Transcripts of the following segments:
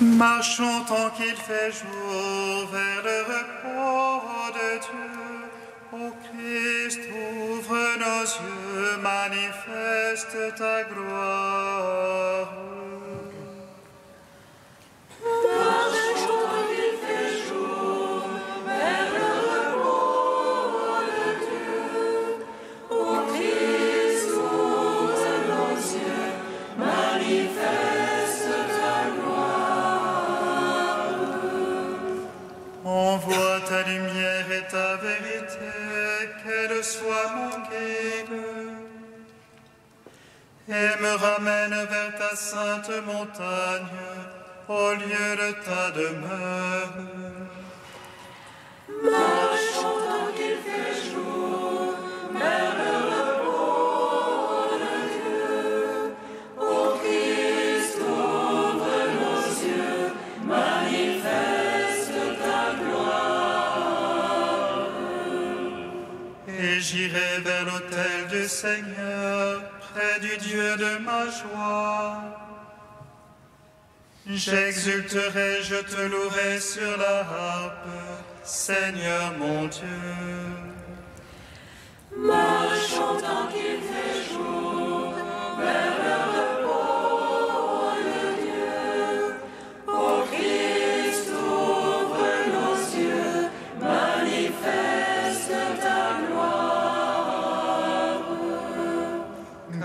Marchons tant qu'il fait jour vers le repos de Dieu. Ô Christ, ouvre nos yeux, manifeste ta gloire. Marchons tant qu'il fait jour vers le repos de Dieu. Ô Christ, ouvre nos yeux, manifeste ta gloire. Envoie ta lumière et ta vérité, qu'elle soit mon guide, et me ramène vers ta sainte montagne, au lieu de ta demeure. Marchons tant qu'il fait jour vers le repos de Dieu. Ô Christ, ouvre nos yeux, manifeste ta gloire. Et j'irai vers l'autel du Seigneur, près du Dieu de ma joie. J'exulterai, je te louerai sur la harpe, Seigneur mon Dieu. Marchons tant qu'il fait jour vers le repos de Dieu. Ô Christ, ouvre nos yeux, manifeste ta gloire.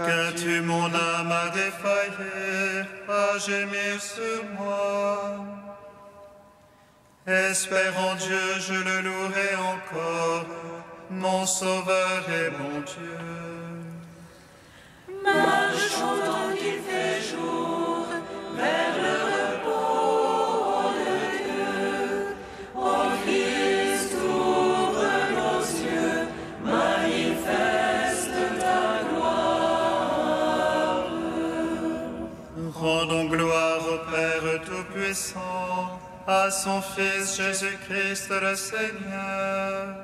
Qu'as-tu mon âme à défailler, à gémir sur moi? Espère en Dieu, je le louerai encore, mon Sauveur et mon Dieu. Marchons tant qu'il fait jour vers le repos de Dieu. Ô Christ, ouvre nos yeux, manifeste ta gloire. Rendons gloire au Père Tout-Puissant, à son Fils Jésus-Christ le Seigneur,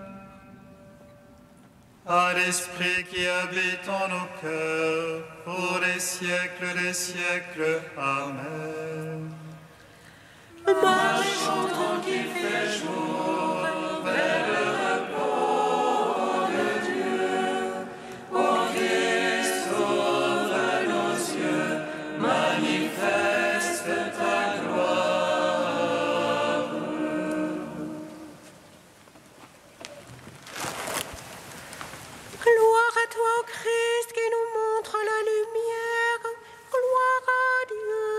à l'Esprit qui habite en nos cœurs, pour les siècles des siècles. Amen. Marchons tant qu'il fait jour vers le repos de Dieu. Ô Christ, ouvre nos yeux, manifeste ta gloire. Gloire à toi, ô Christ, qui nous montre la lumière. Gloire à Dieu,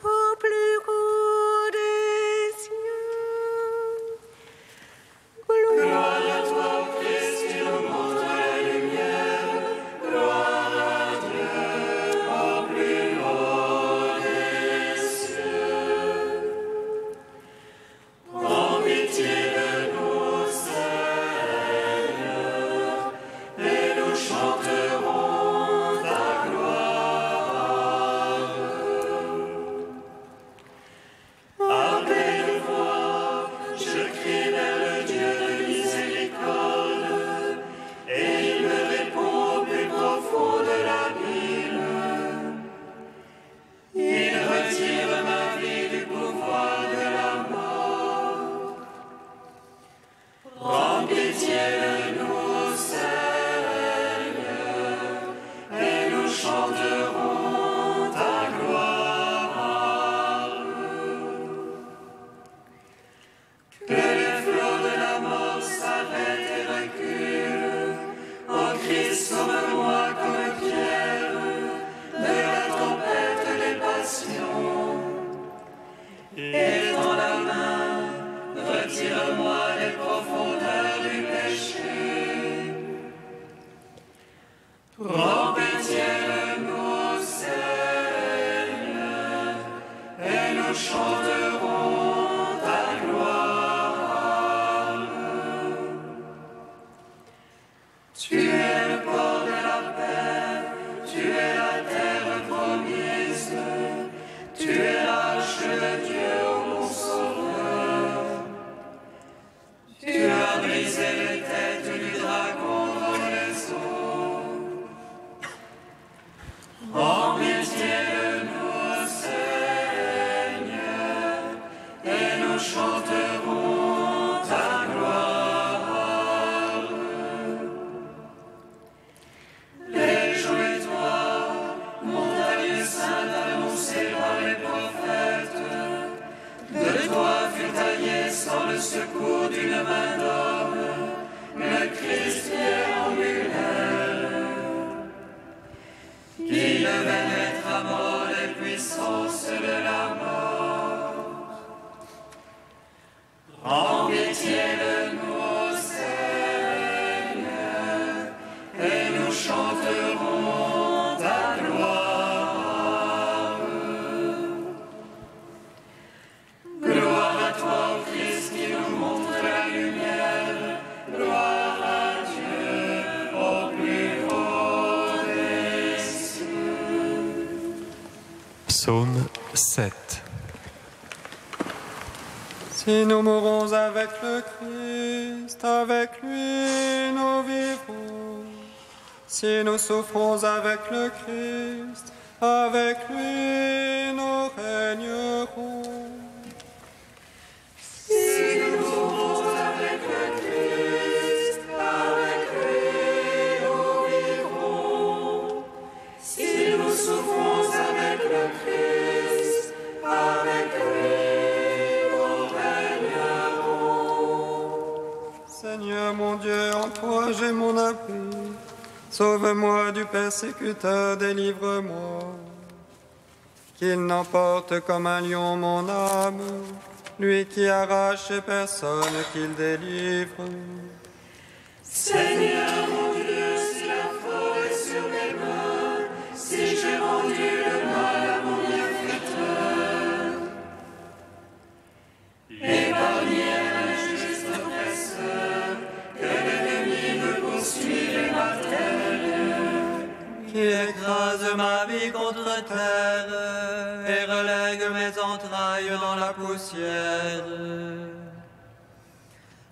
au plus haut des cieux. Gloire à toi, ô Christ, qui nous montre la lumière. Gloire à Dieu, au plus haut des cieux. Prends pitié de nous, Seigneur, et nous chanterons ta gloire. À pleine voix, je crie vers le Dieu de miséricorde, et il me répond au plus profond de l'abîme. Il retire ma vie du pouvoir de la mort. Prends pitié de nous, Seigneur, et nous chanterons ta gloire. Que les flots de la mort s'arrêtent et reculent. Ô Christ, sauve-moi comme Pierre de la tempête des passions. Et dans la main, retire-moi les profondeurs du péché. Prends pitié de nous, Seigneur, et nous chanterons ta gloire. Tu es le port de la paix, tu es la terre promise, tu es l'arche de Dieu, ô mon Sauveur. Tu as brisé les têtes du dragon dans les eaux. En pitié de nous, Seigneur, secours d'une main d'homme, le Christ Pierre angulaire, qui devait mettre à mort les puissances de la mort. Rends pitié de nous, ô Seigneur, et nous chanterons ta gloire. Gloire à toi, ô Christ, qui nous montre la lumière. Gloire à Dieu au plus haut des cieux. Psaume 7. Si nous mourons avec le Christ, avec lui nous vivrons. Si nous souffrons avec le Christ, avec lui nous régnerons. Si nous mourons avec le Christ, avec lui nous vivrons. Si nous souffrons avec le Christ, avec lui nous régnerons. Seigneur mon Dieu, en toi j'ai mon abri. Sauve-moi du persécuteur, délivre-moi. Qu'il n'emporte comme un lion mon âme, lui qui arrache et personne qu'il délivre. Seigneur mon Dieu, si la faute est sur mes mains, si j'ai rendu le mal à mon bienfaiteur, épargnez un injuste oppresseur, que l'ennemi me poursuive et m'attelle. Qui écrase ma vie contre terre et relègue mes entrailles dans la poussière.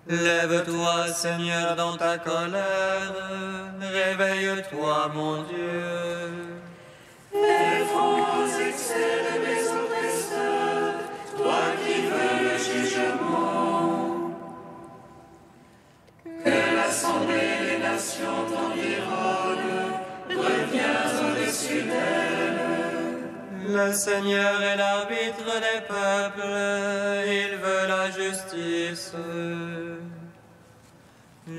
Lève-toi, Seigneur, dans ta colère, réveille-toi, mon Dieu. Les faux excès de mes oppresseurs, toi qui veux le jugement, que l'assemblée des nations t'environne, reviens au-dessus d'elle. Le Seigneur est l'arbitre des peuples, il veut la justice.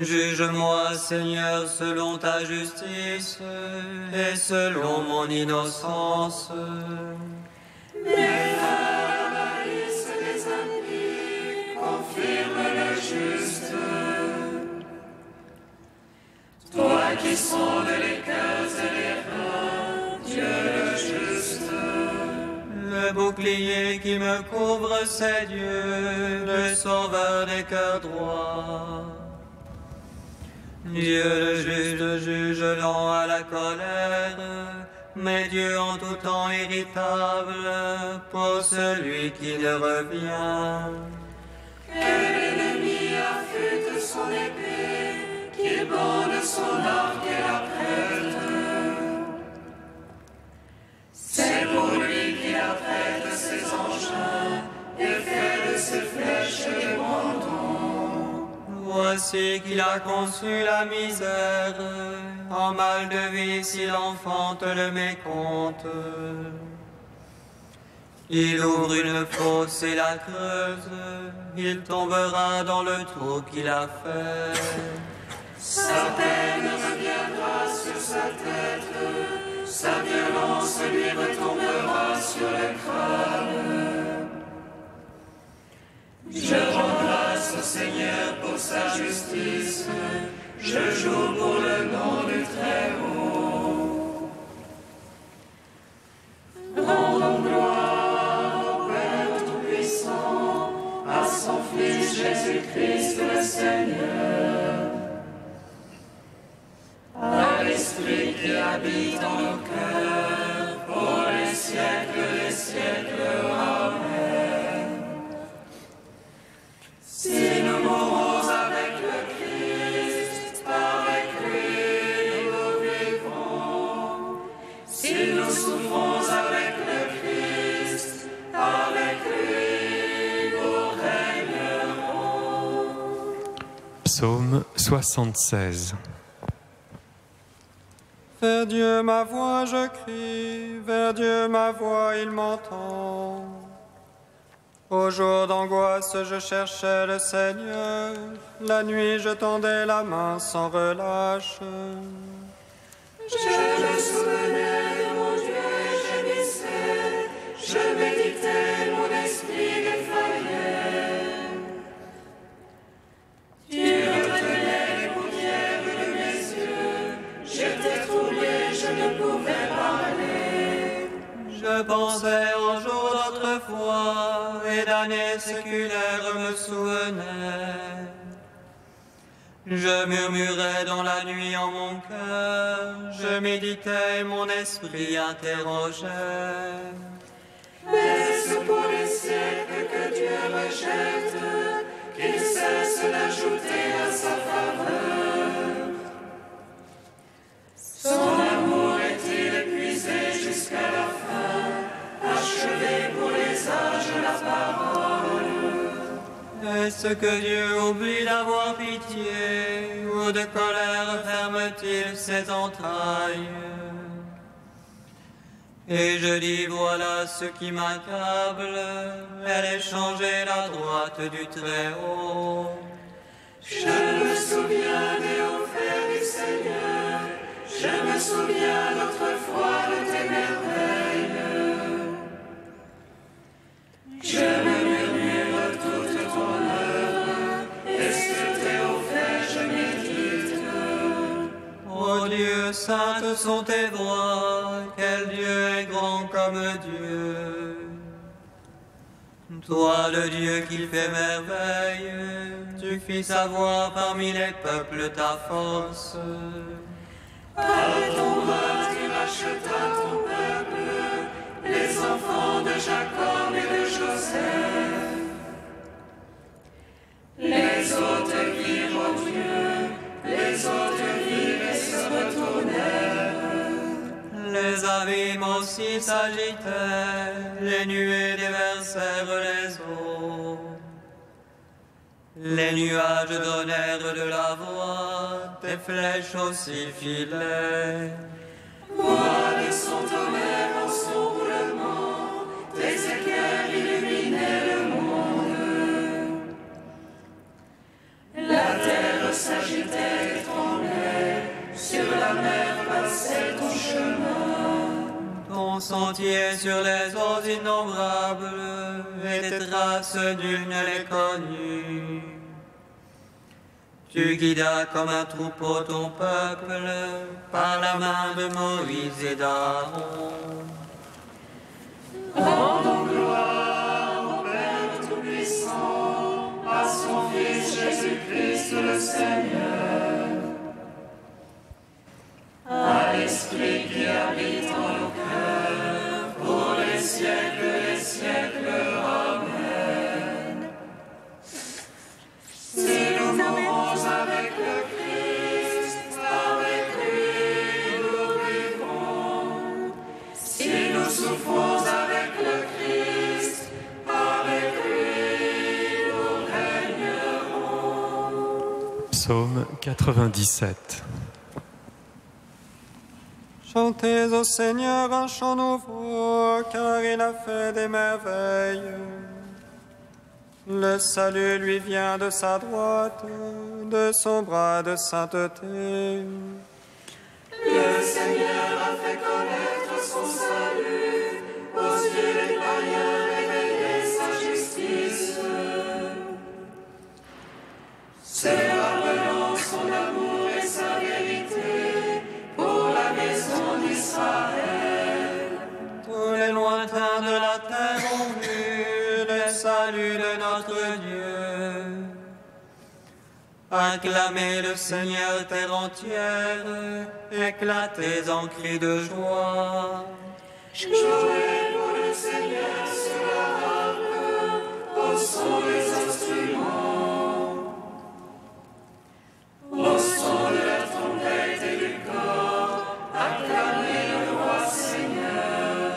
Juge-moi, Seigneur, selon ta justice et selon mon innocence. Mais la malice des impies confirme le juste. Toi qui sondes les cœurs et les reins, Dieu le juste. Le bouclier qui me couvre, c'est Dieu, le sauveur des cœurs droits. Dieu le juste juge lent à la colère, mais Dieu en tout temps irritable pour celui qui le revient. Que l'ennemi affûte son épée, qu'il bande son arc et la prête. C'est pour lui qu'il apprête ses engins et fait de ses flèches des bandons. Voici qu'il a conçu la misère, en mal de vie s'il enfante le mécompte. Il ouvre une fosse et la creuse, il tombera dans le trou qu'il a fait. Sa peine reviendra sur sa tête, sa violence lui retombera sur le crâne. Je rends grâce au Seigneur pour sa justice, je joue pour le nom du Très-Haut. Rendons gloire au Père Tout-Puissant, à son Fils Jésus-Christ le Seigneur, à l'Esprit qui habite en nos cœurs, pour les siècles des siècles. Amen. Si nous mourons avec le Christ, avec lui nous vivrons. Si nous souffrons avec le Christ, avec lui nous régnerons. Psaume 76. Vers Dieu ma voix je crie, vers Dieu ma voix il m'entend. Au jour d'angoisse, je cherchais le Seigneur. La nuit, je tendais la main sans relâche. Je me souvenais de mon Dieu et gémissais. Je méditais, mon esprit défaillait. Tu retenais les paupières de mes yeux. J'étais troublé, je ne pouvais parler. Je pensais aux jours d'autrefois et d'années séculaires me souvenais. Je murmurais dans la nuit en mon cœur, je méditais et mon esprit interrogeait. Est-ce pour les siècles que Dieu rejette, qu'il cesse d'ajouter à sa faveur? Son amour est-il épuisé jusqu'à la fin, achevé pour les âges la parole? Est-ce que Dieu oublie d'avoir pitié, ou de colère ferme-t-il ses entrailles? Et je dis, voilà ce qui m'accable, elle est changée la droite du Très-Haut. Je me souviens des hauts faits du Seigneur, je me souviens d'autrefois de tes merveilles. Je me murmure toute ton œuvre, et sur tes hauts faits je médite. Ô Dieu, saintes sont tes voies, quel Dieu est grand comme Dieu. Toi, le Dieu qui fait merveille, tu fis savoir parmi les peuples ta force. Par ton bras tu rachetas ton peuple, les enfants de Jacob et de Joseph. Les autres virent au Dieu, les autres virent et se retournèrent. Les abîmes aussi s'agitaient, les nuées déversèrent les eaux. Les nuages donnèrent de la voix, tes flèches aussi filaient. Vois de son tonnerre en son roulement, tes éclairs illuminaient le monde. La terre s'agitait et tremblait, sur la mer passait ton chemin. Ton sentier sur les eaux innombrables, et tes traces nul ne les connut. Tu guidas comme un troupeau ton peuple, par la main de Moïse et d'Aaron. Rendons gloire au Père Tout-Puissant, à son Fils Jésus-Christ le Seigneur, à l'Esprit qui habite en nos cœurs, pour les siècles des siècles. Amen. Si nous mourons avec le Christ, avec lui nous vivrons. Si nous souffrons avec le Christ, avec lui nous régnerons. Psaume 97. Chantez au Seigneur un chant nouveau, car il a fait des merveilles. Le salut lui vient de sa droite, de son bras de sainteté. Le Seigneur a fait connaître son salut, aux yeux des païens révélé sa justice. C'est rappelant son amour et sa vérité pour la maison d'Israël. Tous les lointains de la terre ont vu le salut de notre Dieu. Acclamez le Seigneur terre entière, éclatez en cris de joie. Jouez pour le Seigneur sur la harpe, au son des instruments, au son de la trompette et du cor, acclamez le roi Seigneur.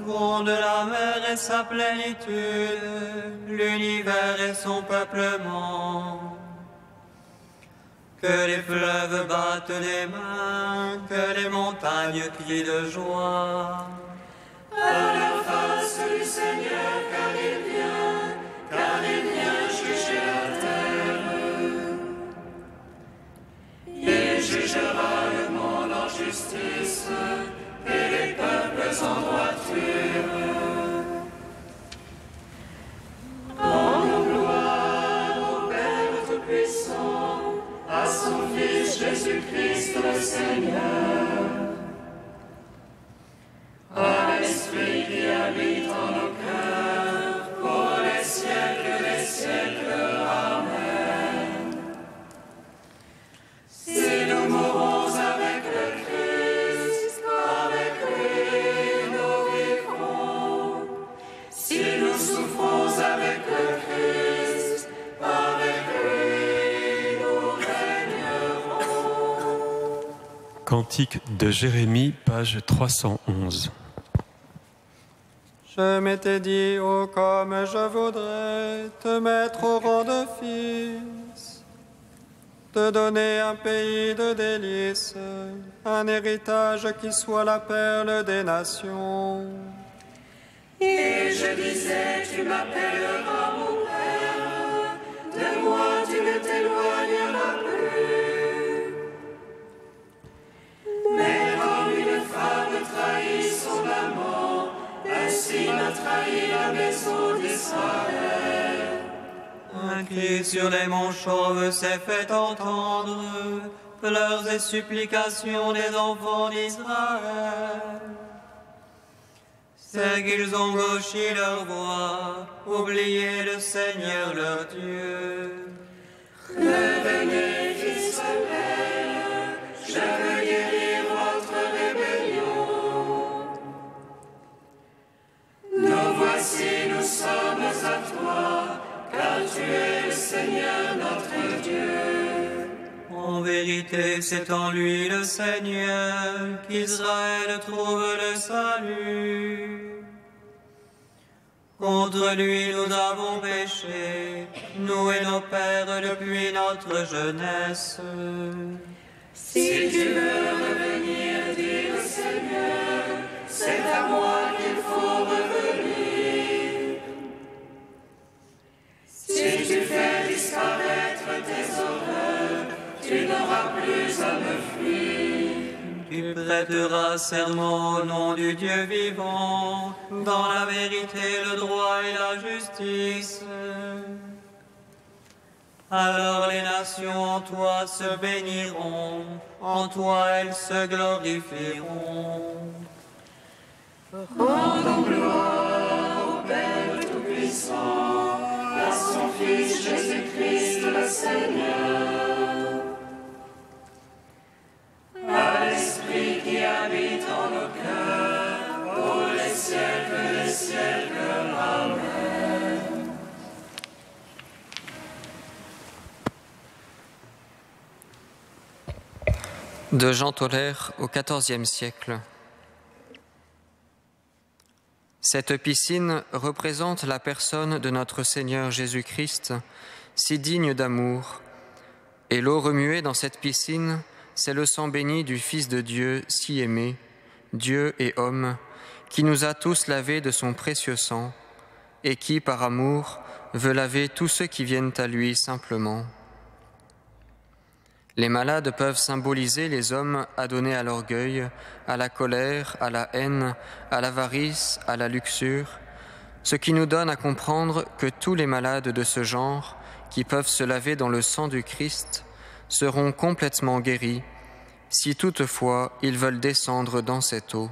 Gronde la mer et sa plénitude, l'univers et son peuplement. Que les fleuves battent les mains, que les montagnes crient de joie. À la face du Seigneur, car il vient, Cantique de Jérémie, page 311. Je m'étais dit, oh comme je voudrais te mettre au rang de fils, te donner un pays de délices, un héritage qui soit la perle des nations. Et je disais, tu m'appelleras mon Père, de moi tu ne t'éloigneras plus. Mais comme une femme trahit son amant, ainsi m'a trahi la maison d'Israël. Un cri sur les monts chauves s'est fait entendre, pleurs et supplications des enfants d'Israël. C'est qu'ils ont gauchi leur voix, oublié le Seigneur leur Dieu. Revenez, d'Israël, je veux guérir votre rébellion. Nous voici, nous sommes à toi, car tu es le Seigneur notre Dieu. En vérité, c'est en lui le Seigneur qu'Israël trouve le salut. Contre lui nous avons péché, nous et nos pères depuis notre jeunesse. Si tu veux revenir, dit le Seigneur, c'est à moi qu'il faut revenir. Si tu fais disparaître tes horreurs, tu n'auras plus à me fuir. Tu prêteras serment au nom du Dieu vivant, dans la vérité, le droit et la justice. Alors les nations en toi se béniront, en toi elles se glorifieront. Rendons gloire au Père Tout-Puissant, à son Fils Jésus-Christ le Seigneur. À l'Esprit qui habite en nos cœurs, pour les siècles des siècles. Amen. De Jean Tolère au XIVe siècle. Cette piscine représente la personne de notre Seigneur Jésus-Christ, si digne d'amour, et l'eau remuée dans cette piscine, c'est le sang béni du Fils de Dieu si aimé, Dieu et homme, qui nous a tous lavés de son précieux sang, et qui, par amour, veut laver tous ceux qui viennent à lui simplement. Les malades peuvent symboliser les hommes adonnés à l'orgueil, à la colère, à la haine, à l'avarice, à la luxure, ce qui nous donne à comprendre que tous les malades de ce genre, qui peuvent se laver dans le sang du Christ, seront complètement guéris, si toutefois ils veulent descendre dans cette eau.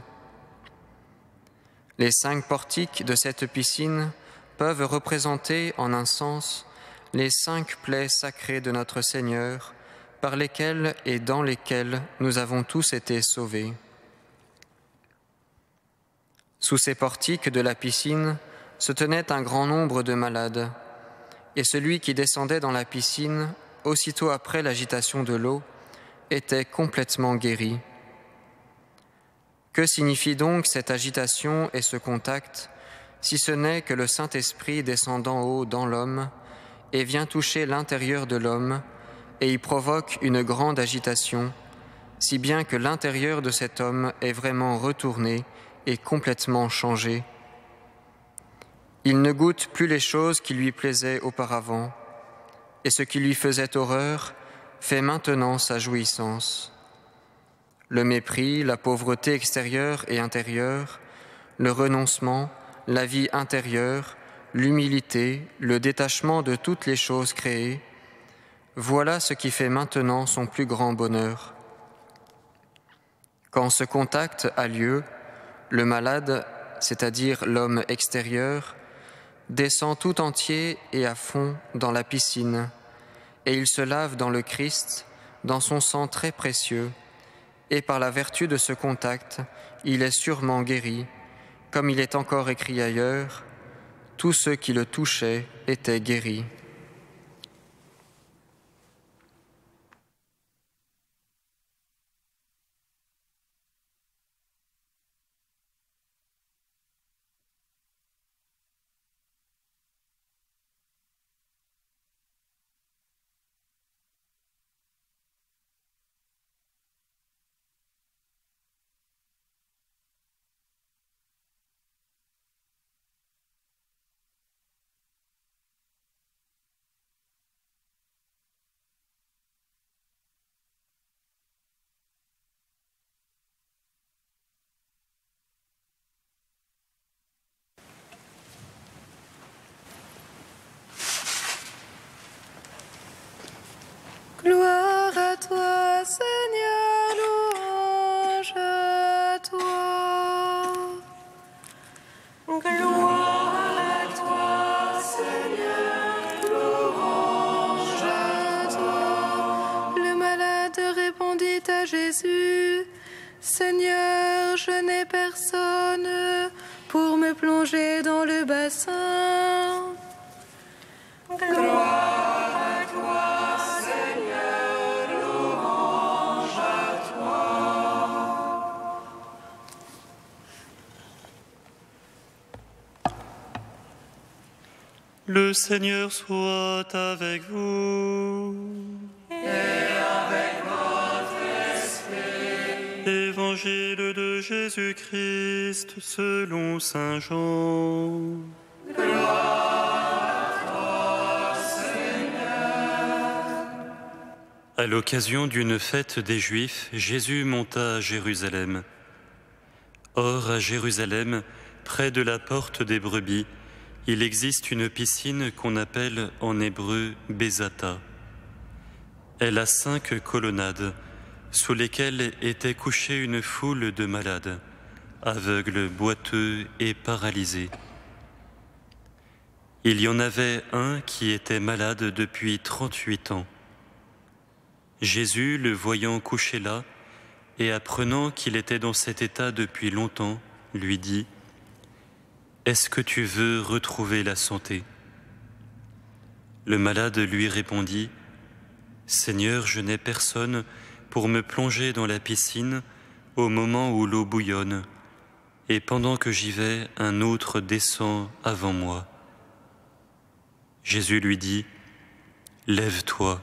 Les 5 portiques de cette piscine peuvent représenter en un sens les 5 plaies sacrées de notre Seigneur, par lesquelles et dans lesquelles nous avons tous été sauvés. Sous ces portiques de la piscine se tenait un grand nombre de malades, et celui qui descendait dans la piscine, aussitôt après l'agitation de l'eau, était complètement guéri. Que signifie donc cette agitation et ce contact, si ce n'est que le Saint-Esprit descend d'en haut dans l'homme et vient toucher l'intérieur de l'homme et y provoque une grande agitation, si bien que l'intérieur de cet homme est vraiment retourné et complètement changé. Il ne goûte plus les choses qui lui plaisaient auparavant, et ce qui lui faisait horreur fait maintenant sa jouissance. Le mépris, la pauvreté extérieure et intérieure, le renoncement, la vie intérieure, l'humilité, le détachement de toutes les choses créées, voilà ce qui fait maintenant son plus grand bonheur. Quand ce contact a lieu, le malade, c'est-à-dire l'homme extérieur, descend tout entier et à fond dans la piscine, et il se lave dans le Christ, dans son sang très précieux, et par la vertu de ce contact, il est sûrement guéri, comme il est encore écrit ailleurs, « Tous ceux qui le touchaient étaient guéris ». dans le bassin. Gloire à toi, Seigneur, louange à toi. Le Seigneur soit avec vous. Et avec votre esprit. Évangile de Jésus-Christ selon saint Jean. Gloire à toi, Seigneur. À l'occasion d'une fête des Juifs, Jésus monta à Jérusalem. Or, à Jérusalem, près de la porte des brebis, il existe une piscine qu'on appelle en hébreu Bézata. Elle a 5 colonnades, sous lesquelles était couchée une foule de malades, aveugles, boiteux et paralysés. Il y en avait un qui était malade depuis 38 ans. Jésus, le voyant couché là, et apprenant qu'il était dans cet état depuis longtemps, lui dit : « Est-ce que tu veux retrouver la santé ? » Le malade lui répondit : « Seigneur, je n'ai personne pour me plonger dans la piscine au moment où l'eau bouillonne, et pendant que j'y vais, un autre descend avant moi. » Jésus lui dit : « Lève-toi,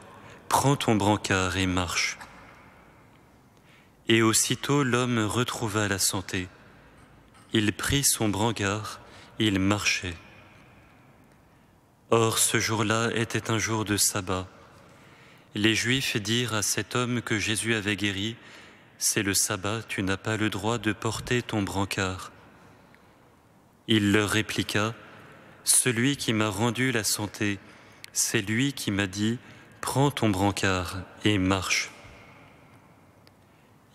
prends ton brancard et marche. » Et aussitôt l'homme retrouva la santé. Il prit son brancard, il marchait. Or, ce jour-là était un jour de sabbat. Les Juifs dirent à cet homme que Jésus avait guéri : « C'est le sabbat, tu n'as pas le droit de porter ton brancard. » Il leur répliqua : « Celui qui m'a rendu la santé, c'est lui qui m'a dit : prends ton brancard et marche. »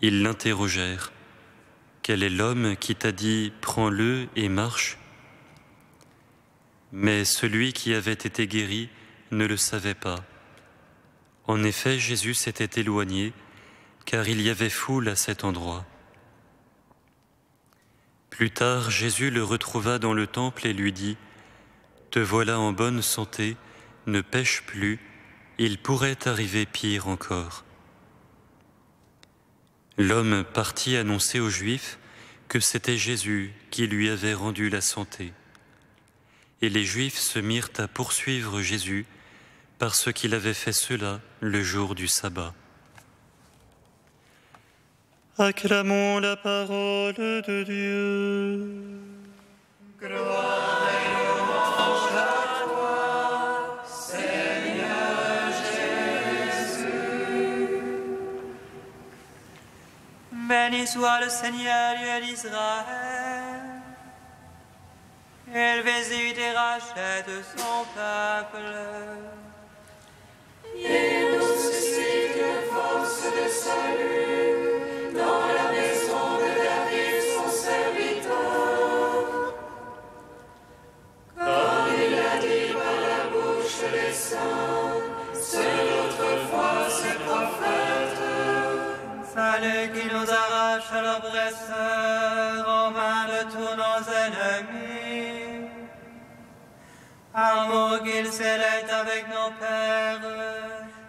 Ils l'interrogèrent : « Quel est l'homme qui t'a dit : prends-le et marche ?» Mais celui qui avait été guéri ne le savait pas. En effet, Jésus s'était éloigné, car il y avait foule à cet endroit. Plus tard, Jésus le retrouva dans le temple et lui dit : « Te voilà en bonne santé, ne pêche plus, il pourrait t'arriver pire encore. » L'homme partit annoncer aux Juifs que c'était Jésus qui lui avait rendu la santé. Et les Juifs se mirent à poursuivre Jésus parce qu'il avait fait cela le jour du sabbat. Acclamons la parole de Dieu. Gloire et louange à toi, Seigneur Jésus. Béni soit le Seigneur, Dieu d'Israël. Il visite et rachète son peuple. Il nous suscite une force de salut dans la maison de David, son serviteur. Comme il a dit par la bouche des saints, seul autrefois ses prophètes. Salut qui nous arrache à l'oppresseur, aux mains de tous nos ennemis. Amour qu'il scellait avec nos pères,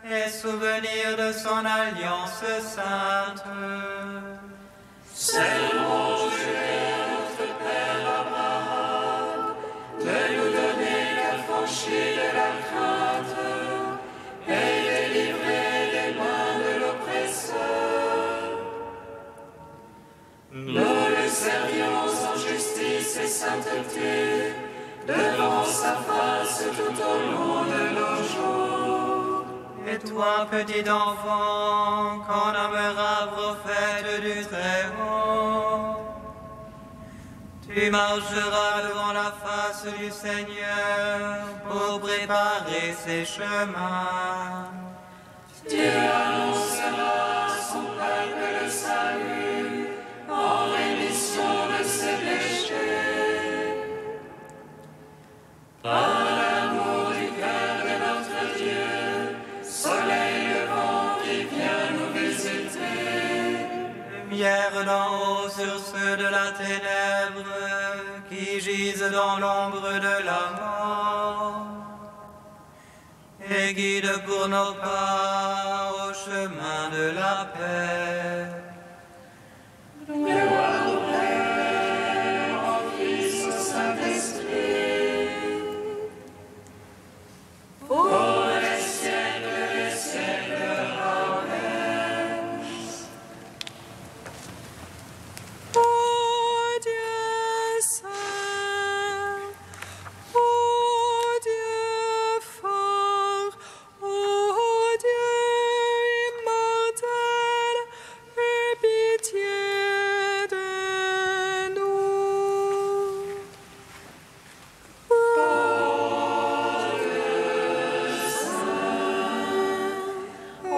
et souvenir de son alliance sainte. Seulement juré à notre Père Abraham de nous donner l'affranchie de la crainte et délivrer des mains de l'oppresseur. Nous le servions en justice et sainteté devant sa face tout au long de nos jours. Et toi, petit enfant, qu'on nommera prophète du Très-Haut, tu marcheras devant la face du Seigneur pour préparer ses chemins. Tu annonceras à son peuple le salut en rémission de ses péchés. Par l'amour du cœur de notre Dieu, soleil levant qui vient nous visiter. Lumière d'en haut sur ceux de la ténèbre qui gisent dans l'ombre de la mort, et guide pour nos pas au chemin de la paix. Gloire au Père, au Fils, au Saint-Esprit, pour les siècles des siècles. Amen. Ô Dieu saint, ô Dieu fort, ô Dieu immortel, aie pitié de nous. Ô Dieu saint, ô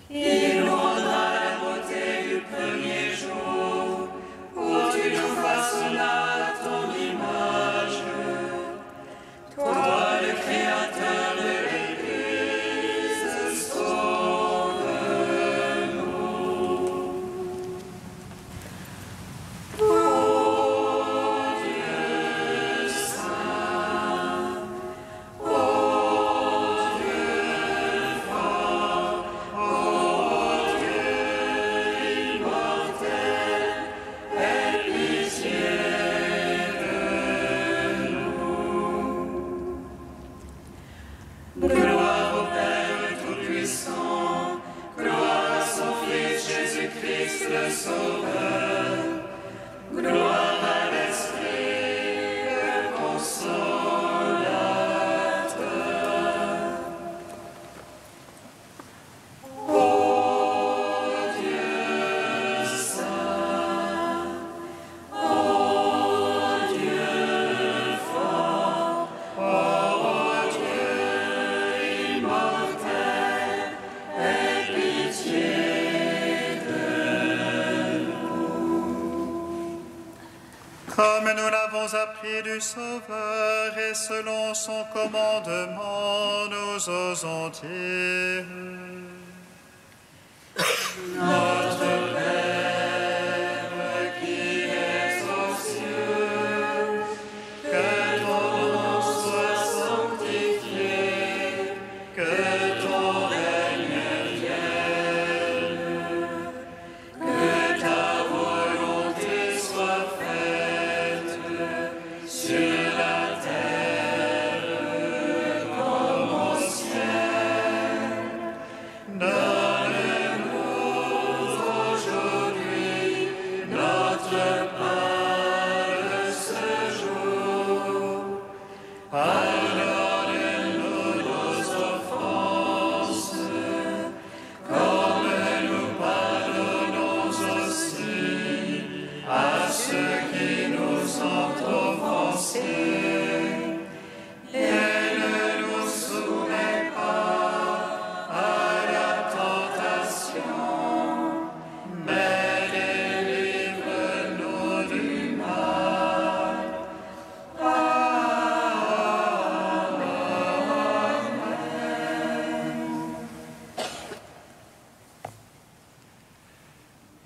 Inondera la beauté du premier jour, où tu nous façonnas à ton image. Toi, le Créateur de l'Église, sauve-nous. Ô Dieu saint, ô Dieu fort, ô Dieu immortel, aie pitié de nous. Gloire au Père Tout-Puissant, gloire à son Fils Jésus-Christ le Sauveur, gloire à l'Esprit le Consolateur. Ô Dieu saint, ô Dieu fort, ô Dieu immortel, aie pitié de nous. Comme nous l'avons appris du Sauveur et selon son commandement, nous osons dire: Notre Père qui es aux cieux, que ton nom soit sanctifié, que ton règne vienne, que ta volonté soit faite sur la terre comme au ciel. Donne-nous aujourd'hui notre pain de ce jour. Pardonne-nous nos offenses, comme nous pardonnons aussi à ceux qui nous ont offensés. Et ne nous soumets pas à la tentation, mais délivre-nous du mal.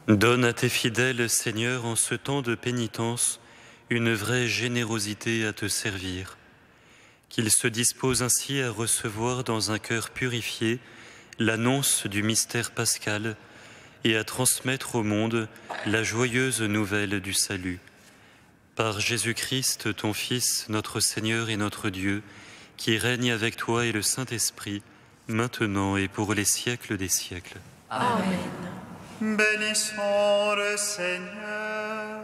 Donne à tes fidèles, Seigneur, en ce temps de pénitence, une vraie générosité à te servir. Qu'ils se disposent ainsi à recevoir dans un cœur purifié l'annonce du mystère pascal et à transmettre au monde la joyeuse nouvelle du salut. Par Jésus-Christ, ton Fils, notre Seigneur et notre Dieu, qui règne avec toi et le Saint-Esprit, maintenant et pour les siècles des siècles. Amen. Bénissons le Seigneur.